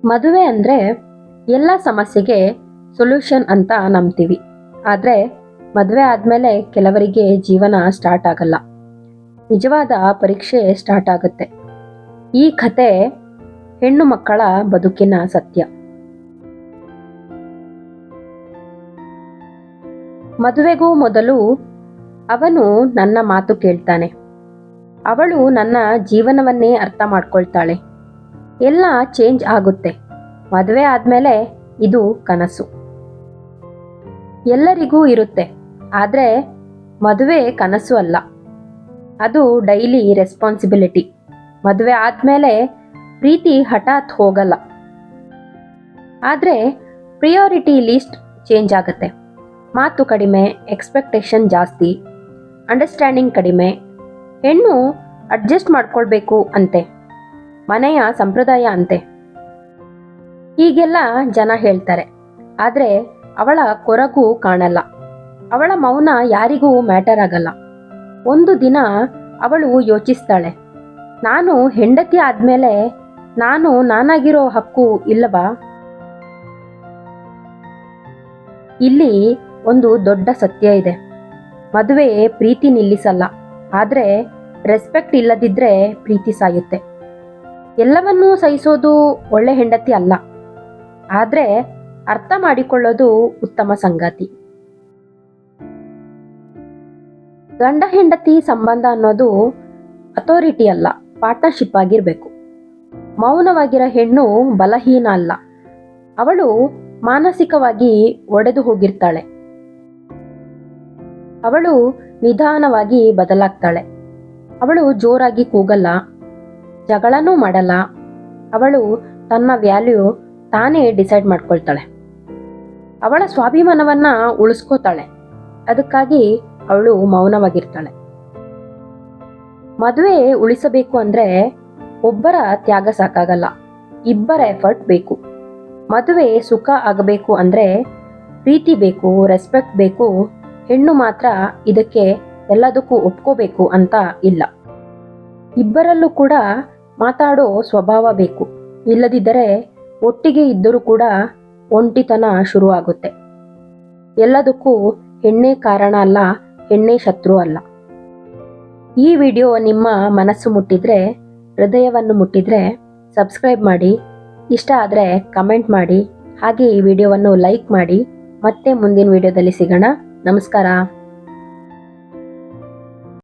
ಮದುವೆ ಅಂದರೆ ಎಲ್ಲ ಸಮಸ್ಯೆಗೆ ಸೊಲ್ಯೂಷನ್ ಅಂತ ನಂಬ್ತೀವಿ. ಆದರೆ ಮದುವೆ ಆದಮೇಲೆ ಕೆಲವರಿಗೆ ಜೀವನ ಸ್ಟಾರ್ಟ್ ಆಗಲ್ಲ, ನಿಜವಾದ ಪರೀಕ್ಷೆ ಸ್ಟಾರ್ಟ್ ಆಗುತ್ತೆ. ಈ ಕತೆ ಹೆಣ್ಣು ಮಕ್ಕಳ ಬದುಕಿನ ಸತ್ಯ. ಮದುವೆಗೂ ಮೊದಲು ಅವನು ನನ್ನ ಮಾತು ಕೇಳ್ತಾನೆ, ಅವಳು ನನ್ನ ಜೀವನವನ್ನೇ ಅರ್ಥ ಮಾಡ್ಕೊಳ್ತಾಳೆ. ಎಲ್ಲ ಚೇಂಜ್ ಆಗುತ್ತೆ. ಮದುವೆ ಆದಮೇಲೆ ಇದು ಕನಸು ಎಲ್ಲರಿಗೂ ಇರುತ್ತೆ, ಆದರೆ ಮದುವೆ ಕನಸು ಅಲ್ಲ, ಅದು ಡೈಲಿ ರೆಸ್ಪಾನ್ಸಿಬಿಲಿಟಿ. ಮದುವೆ ಆದಮೇಲೆ ಪ್ರೀತಿ ಹಠಾತ್ ಹೋಗಲ್ಲ, ಆದರೆ ಪ್ರಿಯಾರಿಟಿ ಲಿಸ್ಟ್ ಚೇಂಜ್ ಆಗುತ್ತೆ. ಮಾತು ಕಡಿಮೆ, ಎಕ್ಸ್ಪೆಕ್ಟೇಷನ್ ಜಾಸ್ತಿ, ಅಂಡರ್ಸ್ಟ್ಯಾಂಡಿಂಗ್ ಕಡಿಮೆ. ಹೆಣ್ಣು ಅಡ್ಜಸ್ಟ್ ಮಾಡ್ಕೊಳ್ಬೇಕು ಅಂತೆ, ಮನೆಯ ಸಂಪ್ರದಾಯ ಅಂತೆ. ಹೀಗೆಲ್ಲ ಜನ ಹೇಳ್ತಾರೆ, ಆದರೆ ಅವಳ ಕೊರಗು ಕಾಣಲ್ಲ. ಅವಳ ಮೌನ ಯಾರಿಗೂ ಮ್ಯಾಟರ್ ಆಗಲ್ಲ. ಒಂದು ದಿನ ಅವಳು ಯೋಚಿಸ್ತಾಳೆ, ನಾನು ಹೆಂಡತಿ ಆದಮೇಲೆ ನಾನು ನಾನಾಗಿರೋ ಹಕ್ಕು ಇಲ್ಲವಾ? ಇಲ್ಲಿ ಒಂದು ದೊಡ್ಡ ಸತ್ಯ ಇದೆ. ಮದುವೆ ಪ್ರೀತಿ ನಿಲ್ಲಿಸಲ್ಲ, ಆದರೆ ರೆಸ್ಪೆಕ್ಟ್ ಇಲ್ಲದಿದ್ದರೆ ಪ್ರೀತಿ ಸಾಯುತ್ತೆ. ಎಲ್ಲವನ್ನೂ ಸಹಿಸೋದು ಒಳ್ಳೆ ಹೆಂಡತಿ ಅಲ್ಲ, ಆದರೆ ಅರ್ಥ ಮಾಡಿಕೊಳ್ಳೋದು ಉತ್ತಮ ಸಂಗಾತಿ. ಗಂಡ ಹೆಂಡತಿ ಸಂಬಂಧ ಅನ್ನೋದು ಅಥಾರಿಟಿ ಅಲ್ಲ, ಪಾರ್ಟ್ನರ್ಶಿಪ್ ಆಗಿರಬೇಕು. ಮೌನವಾಗಿರೋ ಹೆಣ್ಣು ಬಲಹೀನ ಅಲ್ಲ, ಅವಳು ಮಾನಸಿಕವಾಗಿ ಒಡೆದು ಹೋಗಿರ್ತಾಳೆ. ಅವಳು ನಿಧಾನವಾಗಿ ಬದಲಾಗ್ತಾಳೆ. ಅವಳು ಜೋರಾಗಿ ಕೂಗಲ್ಲ, ಜಗಳನೂ ಮಾಡಲ್ಲ. ಅವಳು ತನ್ನ ವ್ಯಾಲ್ಯೂ ತಾನೇ ಡಿಸೈಡ್ ಮಾಡ್ಕೊಳ್ತಾಳೆ. ಅವಳ ಸ್ವಾಭಿಮಾನವನ್ನ ಉಳಿಸ್ಕೋತಾಳೆ. ಅದಕ್ಕಾಗಿ ಅವಳು ಮೌನವಾಗಿರ್ತಾಳೆ. ಮದುವೆ ಉಳಿಸಬೇಕು ಅಂದ್ರೆ ಒಬ್ಬರ ತ್ಯಾಗ ಸಾಕಾಗಲ್ಲ, ಇಬ್ಬರ ಎಫರ್ಟ್ ಬೇಕು. ಮದುವೆ ಸುಖ ಆಗಬೇಕು ಅಂದ್ರೆ ಪ್ರೀತಿ ಬೇಕು, ರೆಸ್ಪೆಕ್ಟ್ ಬೇಕು. ಹೆಣ್ಣು ಮಾತ್ರ ಇದಕ್ಕೆ ಎಲ್ಲದಕ್ಕೂ ಒಪ್ಕೋಬೇಕು ಅಂತ ಇಲ್ಲ. ಇಬ್ಬರಲ್ಲೂ ಕೂಡ ಮಾತಾಡೋ ಸ್ವಭಾವ ಬೇಕು. ಇಲ್ಲದಿದ್ದರೆ ಒಟ್ಟಿಗೆ ಇದ್ದರೂ ಕೂಡ ಒಂಟಿತನ ಶುರುವಾಗುತ್ತೆ. ಎಲ್ಲದಕ್ಕೂ ಹೆಣ್ಣೇ ಕಾರಣ ಅಲ್ಲ, ಹೆಣ್ಣೇ ಶತ್ರು ಅಲ್ಲ. ಈ ವಿಡಿಯೋ ನಿಮ್ಮ ಮನಸ್ಸು ಮುಟ್ಟಿದ್ರೆ, ಹೃದಯವನ್ನು ಮುಟ್ಟಿದ್ರೆ ಸಬ್ಸ್ಕ್ರೈಬ್ ಮಾಡಿ. ಇಷ್ಟ ಆದರೆ ಕಮೆಂಟ್ ಮಾಡಿ. ಹಾಗೆ ಈ ವಿಡಿಯೋವನ್ನು ಲೈಕ್ ಮಾಡಿ. ಮತ್ತೆ ಮುಂದಿನ ವಿಡಿಯೋದಲ್ಲಿ ಸಿಗೋಣ. ನಮಸ್ಕಾರ.